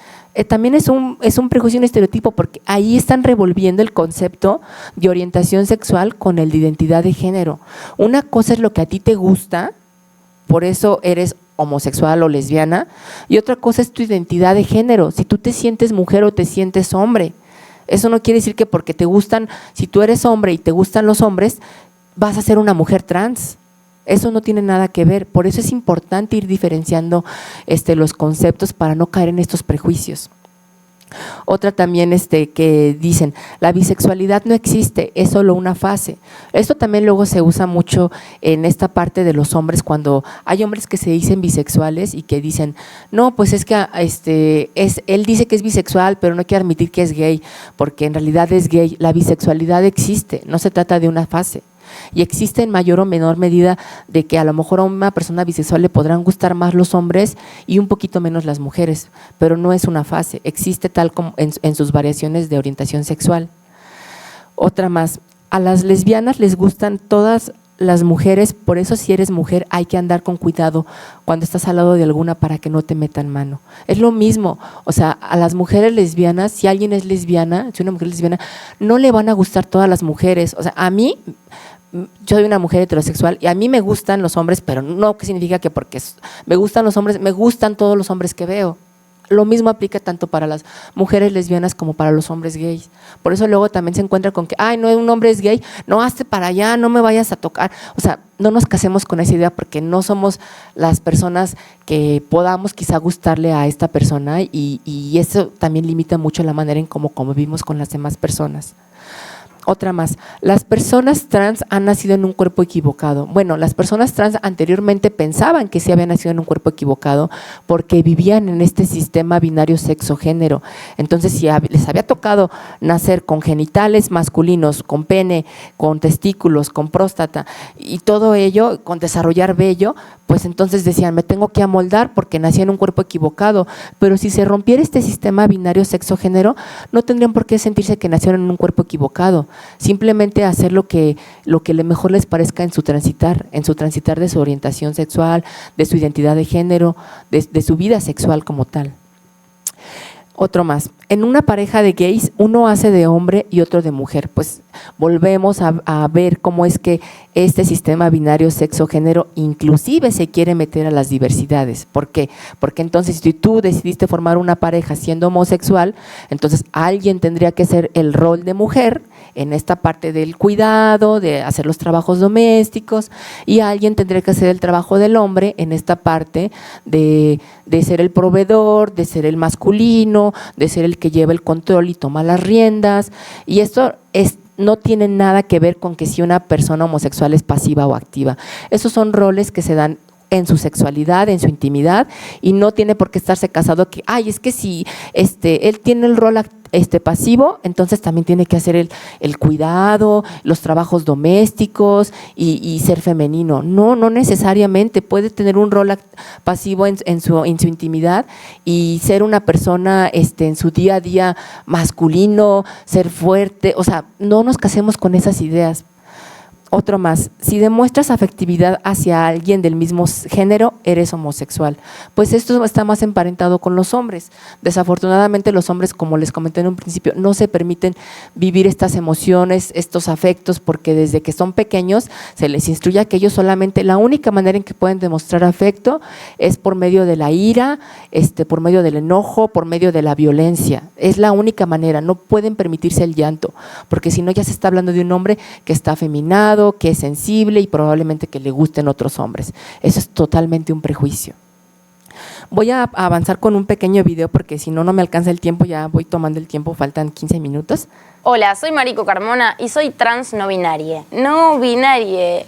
También es un prejuicio, un estereotipo, porque ahí están revolviendo el concepto de orientación sexual con el de identidad de género. Una cosa es lo que a ti te gusta, por eso eres homosexual o lesbiana, y otra cosa es tu identidad de género, si tú te sientes mujer o te sientes hombre. Eso no quiere decir que porque te gustan, si tú eres hombre y te gustan los hombres, vas a ser una mujer trans. Eso no tiene nada que ver. Por eso es importante ir diferenciando los conceptos para no caer en estos prejuicios. Otra también que dicen: la bisexualidad no existe, es solo una fase. Esto también luego se usa mucho en esta parte de los hombres, cuando hay hombres que se dicen bisexuales y que dicen: no, pues es que él dice que es bisexual, pero no quiere admitir que es gay, porque en realidad es gay. La bisexualidad existe, no se trata de una fase. Y existe en mayor o menor medida de que a lo mejor a una persona bisexual le podrán gustar más los hombres y un poquito menos las mujeres, pero no es una fase, existe tal como en sus variaciones de orientación sexual. Otra más: a las lesbianas les gustan todas las mujeres, por eso si eres mujer hay que andar con cuidado cuando estás al lado de alguna para que no te metan mano. Es lo mismo, o sea, a las mujeres lesbianas, si alguien es lesbiana, si una mujer es lesbiana, no le van a gustar todas las mujeres. O sea, a mí, yo soy una mujer heterosexual y a mí me gustan los hombres, pero no que significa que porque me gustan los hombres, me gustan todos los hombres que veo. Lo mismo aplica tanto para las mujeres lesbianas como para los hombres gays. Por eso luego también se encuentra con que, ay, no, un hombre es gay, no, hazte para allá, no me vayas a tocar. O sea, no nos casemos con esa idea, porque no somos las personas que podamos quizá gustarle a esta persona, y eso también limita mucho la manera en cómo convivimos con las demás personas. Otra más: las personas trans han nacido en un cuerpo equivocado. Bueno, las personas trans anteriormente pensaban que sí habían nacido en un cuerpo equivocado porque vivían en este sistema binario sexo-género. Entonces, si les había tocado nacer con genitales masculinos, con pene, con testículos, con próstata y todo ello, con desarrollar vello, pues entonces decían: me tengo que amoldar porque nací en un cuerpo equivocado. Pero si se rompiera este sistema binario sexo-género, no tendrían por qué sentirse que nacieron en un cuerpo equivocado. simplemente hacer lo que mejor les parezca en su transitar de su orientación sexual, de su identidad de género, de su vida sexual como tal. Otro más, en una pareja de gays, uno hace de hombre y otro de mujer, pues volvemos a ver cómo es que este sistema binario sexo-género inclusive se quiere meter a las diversidades. ¿Por qué? Porque entonces si tú decidiste formar una pareja siendo homosexual, entonces alguien tendría que ser el rol de mujer en esta parte del cuidado, de hacer los trabajos domésticos, y alguien tendría que hacer el trabajo del hombre en esta parte de ser el proveedor, de ser el masculino, de ser el que lleva el control y toma las riendas, y esto no tiene nada que ver con que si una persona homosexual es pasiva o activa. Esos son roles que se dan en su sexualidad, en su intimidad, y no tiene por qué estarse casado que, es que si él tiene el rol pasivo, entonces también tiene que hacer el cuidado, los trabajos domésticos y ser femenino. No necesariamente, puede tener un rol pasivo en su intimidad y ser una persona en su día a día masculino, ser fuerte. O sea, no nos casemos con esas ideas. Otro más, si demuestras afectividad hacia alguien del mismo género, eres homosexual. Pues esto está más emparentado con los hombres. Desafortunadamente los hombres, como les comenté en un principio, no se permiten vivir estas emociones, estos afectos, porque desde que son pequeños se les instruye que ellos solamente, la única manera en que pueden demostrar afecto es por medio de la ira, por medio del enojo, por medio de la violencia. Es la única manera, no pueden permitirse el llanto, porque si no ya se está hablando de un hombre que está afeminado, que es sensible y probablemente que le gusten otros hombres. Eso es totalmente un prejuicio. Voy a avanzar con un pequeño video porque si no me alcanza el tiempo, ya voy tomando el tiempo, faltan 15 minutos.
Hola, soy Mariko Carmona y soy trans no binaria. No binaria.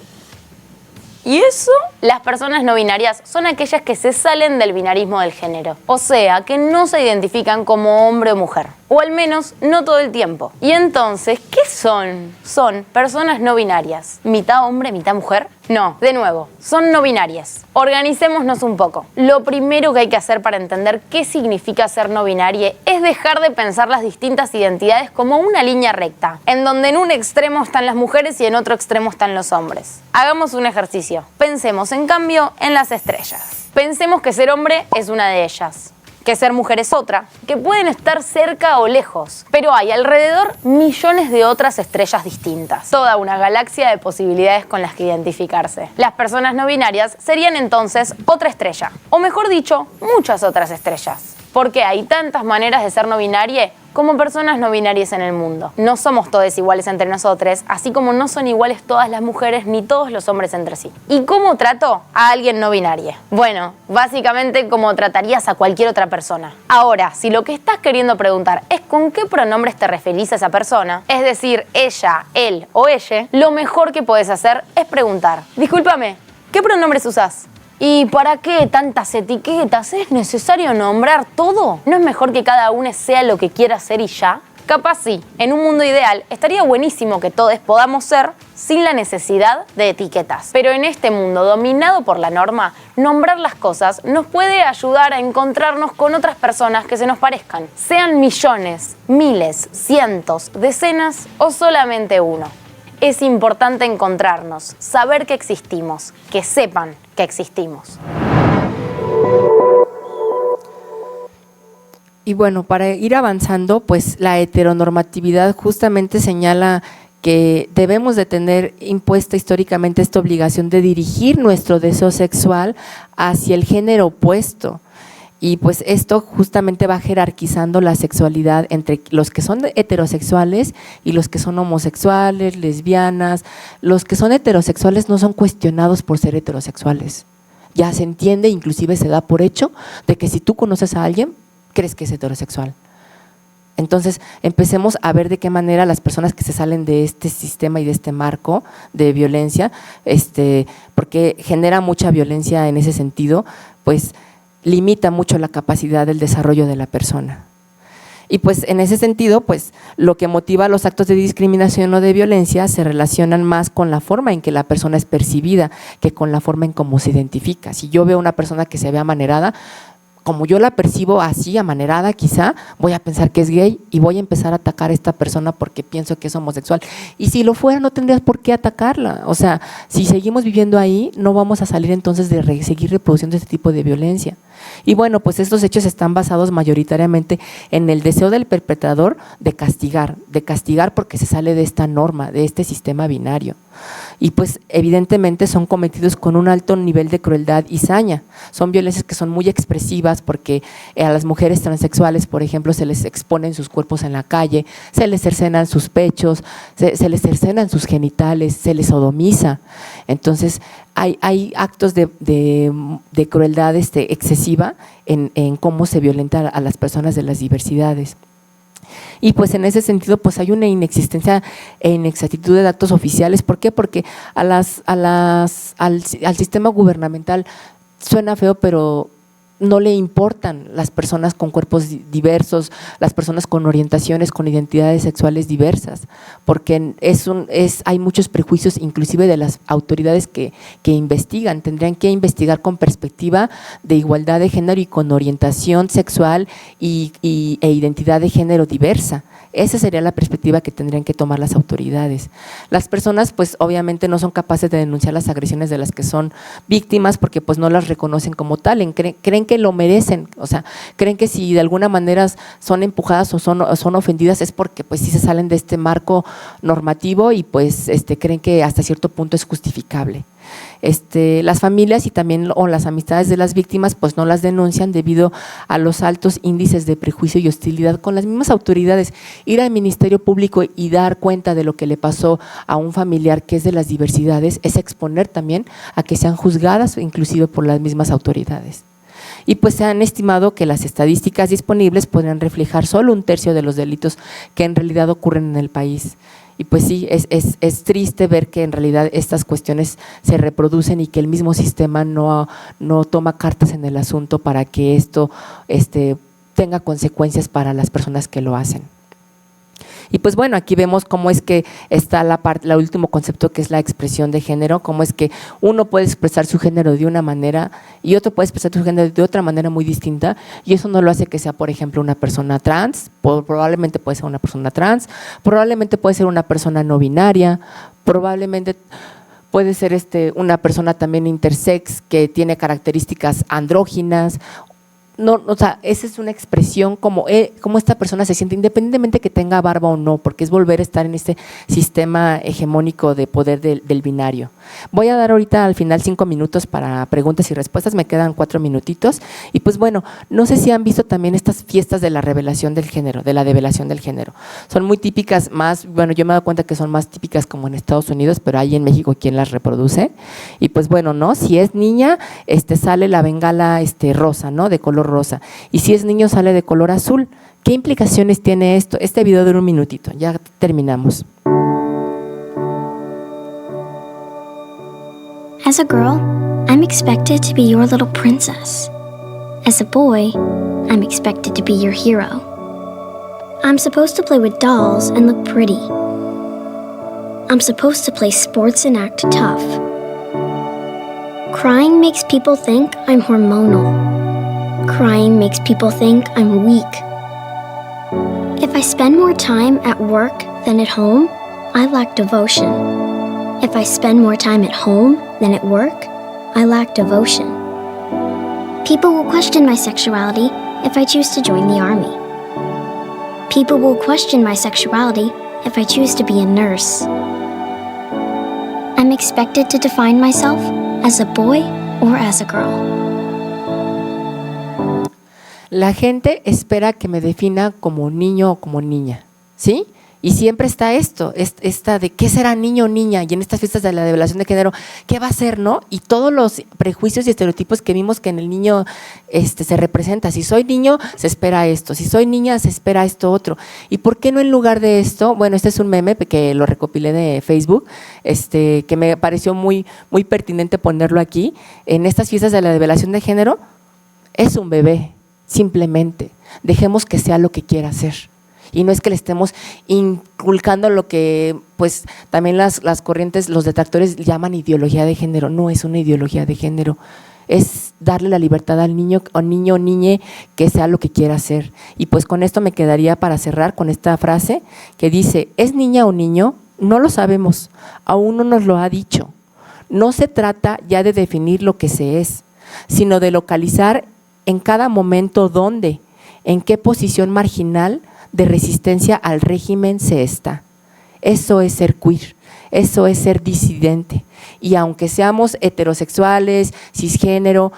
¿Y eso? Las personas no binarias son aquellas que se salen del binarismo del género, o sea, que no se identifican como hombre o mujer, o al menos no todo el tiempo. Y entonces, ¿qué son? Son personas no binarias. ¿Mitad hombre, mitad mujer? No, de nuevo, son no binarias. Organicémonos un poco. Lo primero que hay que hacer para entender qué significa ser no binaria es dejar de pensar las distintas identidades como una línea recta, en donde en un extremo están las mujeres y en otro extremo están los hombres. Hagamos un ejercicio. Pensemos, en cambio, en las estrellas. Pensemos que ser hombre es una de ellas, que ser mujer es otra, que pueden estar cerca o lejos, pero hay alrededor millones de otras estrellas distintas, toda una galaxia de posibilidades con las que identificarse. Las personas no binarias serían entonces otra estrella, o mejor dicho, muchas otras estrellas, porque hay tantas maneras de ser no binaria como personas no binarias en el mundo. No somos todos iguales entre nosotros, así como no son iguales todas las mujeres ni todos los hombres entre sí. ¿Y cómo trato a alguien no binario? Bueno, básicamente como tratarías a cualquier otra persona. Ahora, si lo que estás queriendo preguntar es con qué pronombres te referís a esa persona, es decir, ella, él o ella, lo mejor que podés hacer es preguntar: discúlpame, ¿qué pronombres usás? ¿Y para qué tantas etiquetas? ¿Es necesario nombrar todo? ¿No es mejor que cada uno sea lo que quiera ser y ya? Capaz sí, en un mundo ideal estaría buenísimo que todos podamos ser sin la necesidad de etiquetas. Pero en este mundo dominado por la norma, nombrar las cosas nos puede ayudar a encontrarnos con otras personas que se nos parezcan. Sean millones, miles, cientos, decenas o solamente uno. Es importante encontrarnos, saber que existimos, que sepan que existimos.
Y bueno, para ir avanzando, pues la heteronormatividad justamente señala que debemos de tener impuesta históricamente esta obligación de dirigir nuestro deseo sexual hacia el género opuesto. Y pues esto justamente va jerarquizando la sexualidad entre los que son heterosexuales y los que son homosexuales, lesbianas. Los que son heterosexuales no son cuestionados por ser heterosexuales. Ya se entiende, inclusive se da por hecho, de que si tú conoces a alguien, crees que es heterosexual. Entonces, empecemos a ver de qué manera las personas que se salen de este sistema y de este marco de violencia, porque genera mucha violencia en ese sentido, pues limita mucho la capacidad del desarrollo de la persona. Y pues en ese sentido, pues lo que motiva los actos de discriminación o de violencia se relacionan más con la forma en que la persona es percibida que con la forma en cómo se identifica. Si yo veo una persona que se ve amanerada, como yo la percibo así, amanerada quizá, voy a pensar que es gay y voy a empezar a atacar a esta persona porque pienso que es homosexual. Y si lo fuera, no tendrías por qué atacarla. O sea, si seguimos viviendo ahí, no vamos a salir entonces de seguir reproduciendo este tipo de violencia. Y bueno, pues estos hechos están basados mayoritariamente en el deseo del perpetrador de castigar porque se sale de esta norma, de este sistema binario. Y pues evidentemente son cometidos con un alto nivel de crueldad y saña. Son violencias que son muy expresivas porque a las mujeres transexuales, por ejemplo, se les exponen sus cuerpos en la calle, se les cercenan sus pechos, se les cercenan sus genitales, se les sodomiza. Entonces hay actos de crueldad excesiva en cómo se violenta a las personas de las diversidades. Y pues en ese sentido pues hay una inexistencia e inexactitud de datos oficiales. ¿Por qué? Porque al sistema gubernamental suena feo, pero no le importan las personas con cuerpos diversos, las personas con orientaciones, con identidades sexuales diversas, porque hay muchos prejuicios inclusive de las autoridades que investigan. Tendrían que investigar con perspectiva de igualdad de género y con orientación sexual e identidad de género diversa. Esa sería la perspectiva que tendrían que tomar las autoridades. Las personas pues obviamente no son capaces de denunciar las agresiones de las que son víctimas porque pues no las reconocen como tal, creen que lo merecen, o sea, creen que si de alguna manera son empujadas o son ofendidas es porque pues sí se salen de este marco normativo y pues creen que hasta cierto punto es justificable. Las familias y también las amistades de las víctimas pues no las denuncian debido a los altos índices de prejuicio y hostilidad con las mismas autoridades. Ir al Ministerio Público y dar cuenta de lo que le pasó a un familiar que es de las diversidades es exponer también a que sean juzgadas inclusive por las mismas autoridades. Y pues se han estimado que las estadísticas disponibles podrían reflejar solo 1/3 de los delitos que en realidad ocurren en el país. Y pues sí, es triste ver que en realidad estas cuestiones se reproducen y que el mismo sistema no toma cartas en el asunto para que esto tenga consecuencias para las personas que lo hacen. Y pues bueno, aquí vemos cómo es que está el último concepto, que es la expresión de género, cómo es que uno puede expresar su género de una manera y otro puede expresar su género de otra manera muy distinta, y eso no lo hace que sea, por ejemplo, una persona trans. Probablemente puede ser una persona trans, probablemente puede ser una persona no binaria, probablemente puede ser una persona también intersex que tiene características andróginas. No, o sea, esa es una expresión como esta persona se siente, independientemente que tenga barba o no, porque es volver a estar en este sistema hegemónico de poder del binario. Voy a dar ahorita al final 5 minutos para preguntas y respuestas, me quedan 4 minutitos. Y pues bueno, no sé si han visto también estas fiestas de la revelación del género, de la develación del género. Son muy típicas, yo me he dado cuenta que son más típicas como en Estados Unidos, pero hay en México quien las reproduce. Y pues bueno, ¿no? Si es niña, sale la bengala rosa, ¿no? De color rosa. Y si es niño, sale de color azul. ¿Qué implicaciones tiene esto? Este video dura 1 minutito, ya terminamos.
As a girl, I'm expected to be your little princess. As a boy, I'm expected to be your hero. I'm supposed to play with dolls and look pretty. I'm supposed to play sports and act tough. Crying makes people think I'm hormonal. Crying makes people think I'm weak. If I spend more time at work than at home, I lack devotion. If I spend more time at home than at work, I lack devotion. People will question my sexuality if I choose to join the army. People will question my sexuality if I choose to be a nurse. I'm expected to define myself as a boy or as a girl.
La gente espera que me defina como niño o como niña, ¿sí? Y siempre está esta de qué será niño o niña, y en estas fiestas de la develación de género, ¿qué va a ser, no? Y todos los prejuicios y estereotipos que vimos que en el niño se representa. Si soy niño, se espera esto, si soy niña, se espera esto otro. ¿Y por qué no en lugar de esto? Bueno, este es un meme que lo recopilé de Facebook, que me pareció muy, muy pertinente ponerlo aquí. En estas fiestas de la develación de género, es un bebé, simplemente. Dejemos que sea lo que quiera ser. Y no es que le estemos inculcando lo que pues también las corrientes, los detractores llaman ideología de género. No es una ideología de género, es darle la libertad al niño o niñe que sea lo que quiera hacer. Y pues con esto me quedaría para cerrar con esta frase que dice, ¿es niña o niño? No lo sabemos, aún no nos lo ha dicho. No se trata ya de definir lo que se es, sino de localizar en cada momento dónde, en qué posición marginal de resistencia al régimen se está. Eso es ser queer, eso es ser disidente. Y aunque seamos heterosexuales, cisgénero,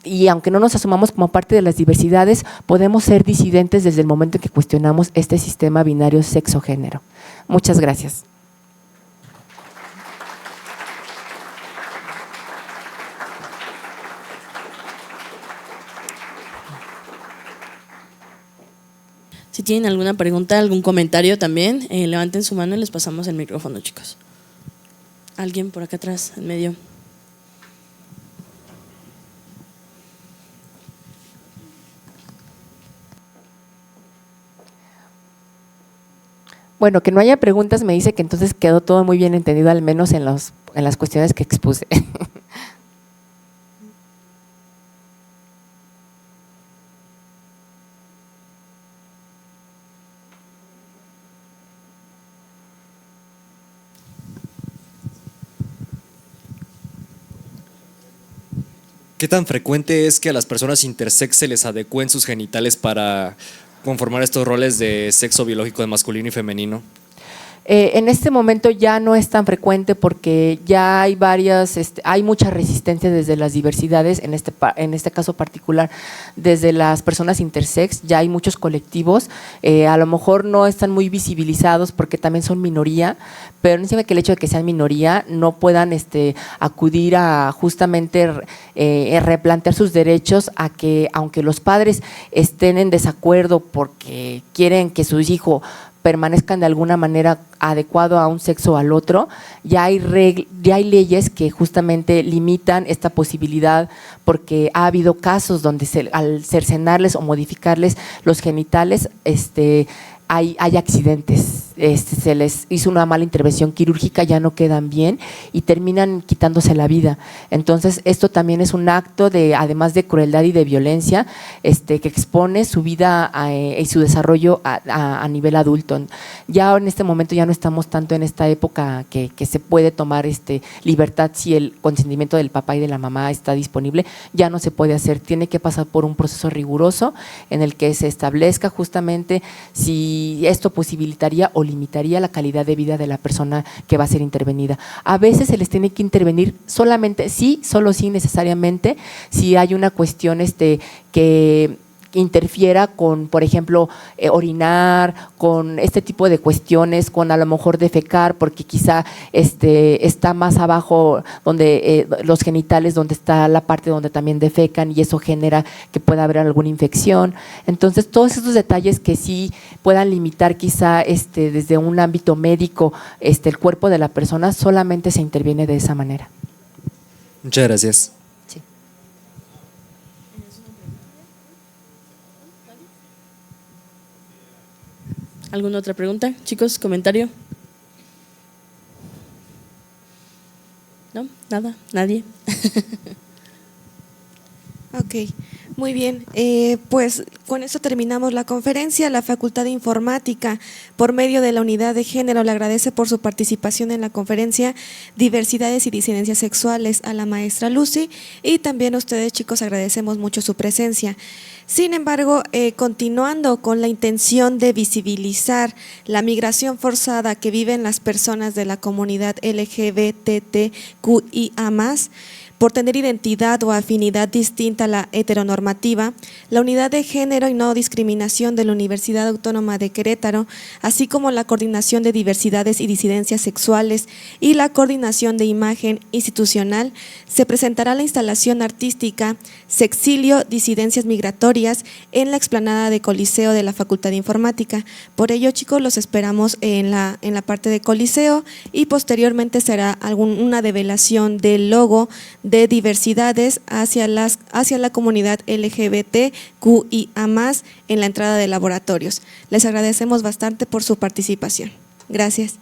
y aunque no nos asumamos como parte de las diversidades, podemos ser disidentes desde el momento en que cuestionamos este sistema binario sexo-género. Muchas gracias.
Si tienen alguna pregunta, algún comentario también, levanten su mano y les pasamos el micrófono, chicos. ¿Alguien por acá atrás, en medio?
Bueno, que no haya preguntas me dice que entonces quedó todo muy bien entendido, al menos en las cuestiones que expuse.
¿Qué tan frecuente es que a las personas intersex se les adecúen sus genitales para conformar estos roles de sexo biológico de masculino y femenino?
En este momento ya no es tan frecuente porque ya hay hay mucha resistencia desde las diversidades, en este caso particular, desde las personas intersex, ya hay muchos colectivos, a lo mejor no están muy visibilizados porque también son minoría, pero no significa que el hecho de que sean minoría no puedan acudir a justamente replantear sus derechos a que, aunque los padres estén en desacuerdo porque quieren que su hijo permanezcan de alguna manera adecuado a un sexo o al otro, ya hay leyes que justamente limitan esta posibilidad porque ha habido casos donde al cercenarles o modificarles los genitales, hay accidentes, se les hizo una mala intervención quirúrgica, ya no quedan bien y terminan quitándose la vida. Entonces esto también es un acto de, además de crueldad y de violencia, que expone su vida y su desarrollo a nivel adulto. Ya en este momento ya no estamos tanto en esta época que se puede tomar libertad si el consentimiento del papá y de la mamá está disponible, ya no se puede hacer, tiene que pasar por un proceso riguroso en el que se establezca justamente si esto posibilitaría o limitaría la calidad de vida de la persona que va a ser intervenida. A veces se les tiene que intervenir solamente, sí, solo sí necesariamente, si hay una cuestión que interfiera con, por ejemplo, orinar, con este tipo de cuestiones, con a lo mejor defecar, porque quizá está más abajo donde los genitales, donde está la parte donde también defecan y eso genera que pueda haber alguna infección. Entonces, todos esos detalles que sí puedan limitar quizá desde un ámbito médico el cuerpo de la persona, solamente se interviene de esa manera.
Muchas gracias.
¿Alguna otra pregunta? Chicos, comentario. ¿No? ¿Nada? ¿Nadie?
Ok, muy bien. Pues con esto terminamos la conferencia. La Facultad de Informática, por medio de la Unidad de Género, le agradece por su participación en la conferencia Diversidades y Disidencias Sexuales a la maestra Lucy, y también a ustedes, chicos, agradecemos mucho su presencia. Sin embargo, continuando con la intención de visibilizar la migración forzada que viven las personas de la comunidad LGBTQIA+, por tener identidad o afinidad distinta a la heteronormativa, la Unidad de Género y No Discriminación de la Universidad Autónoma de Querétaro, así como la Coordinación de Diversidades y Disidencias Sexuales y la Coordinación de Imagen Institucional, se presentará la instalación artística Sexilio, Disidencias Migratorias en la explanada de Coliseo de la Facultad de Informática. Por ello, chicos, los esperamos en la parte de Coliseo, y posteriormente será una develación del logo de diversidades hacia la comunidad LGBTQIA+, en la entrada de laboratorios. Les agradecemos bastante por su participación. Gracias.